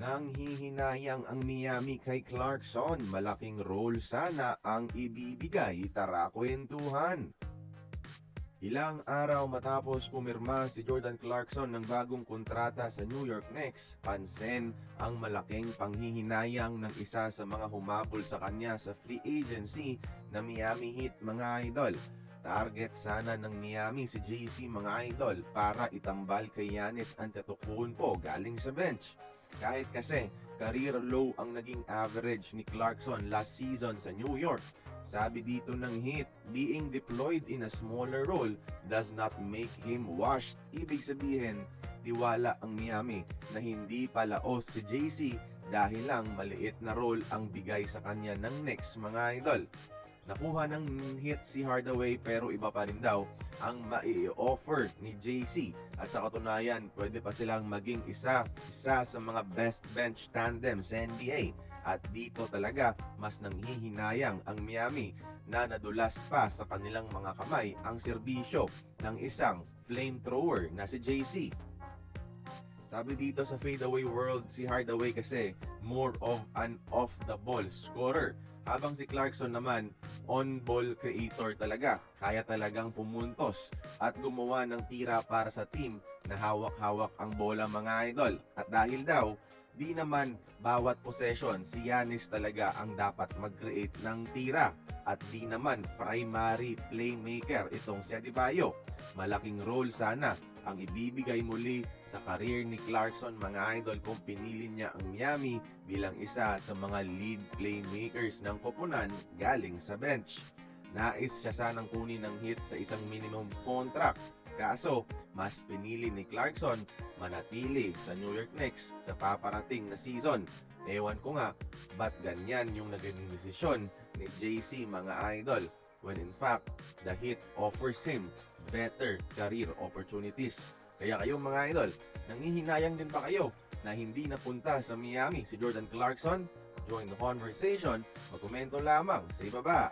Nanghihinayang ang Miami kay Clarkson, malaking role sana ang ibibigay, tara kwentuhan. Ilang araw matapos pumirma si Jordan Clarkson ng bagong kontrata sa New York Knicks, pansin ang malaking panghihinayang ng isa sa mga humabol sa kanya sa free agency na Miami Heat, mga idol. Target sana ng Miami si JC, mga idol, para itambal kay Giannis Antetokounmpo galing sa bench. Kahit kasi career low ang naging average ni Clarkson last season sa New York. Sabi dito ng Heat, being deployed in a smaller role does not make him washed. Ibig sabihin, tiwala ang Miami na hindi palaos si JC dahil lang maliit na role ang bigay sa kanya ng Knicks, mga idol. Nakuha ng Heat si Hardaway pero iba pa rin daw ang mai-offer ni JC. At sa katunayan, pwede pa silang maging isa sa mga best bench tandem sa NBA. At dito talaga mas nanghihinayang ang Miami na nadulas pa sa kanilang mga kamay ang serbisyo ng isang flamethrower na si JC. Sabi dito sa Fadeaway World, si Hardaway kasi more of an off-the-ball scorer. Habang si Clarkson naman, on-ball creator talaga. Kaya talagang pumuntos at gumawa ng tira para sa team na hawak-hawak ang bola, mga idol. At dahil daw, di naman bawat possession si Giannis talaga ang dapat mag-create ng tira. At di naman primary playmaker itong si Adebayo. Malaking role sana ang ibibigay muli sa career ni Clarkson, mga idol, kung pinili niya ang Miami bilang isa sa mga lead playmakers ng koponan galing sa bench. Nais siya sanang kunin ng Heat sa isang minimum contract. Kaso, mas pinili ni Clarkson manatili sa New York Knicks sa paparating na season. Ewan ko nga, ba't ganyan yung naging desisyon ni JC, mga idol? When in fact, the Heat offers him better career opportunities. Kaya kayong mga idol, nanghihinayang din pa kayo na hindi napunta sa Miami si Jordan Clarkson? Join the conversation, magkomento lamang sa ibaba.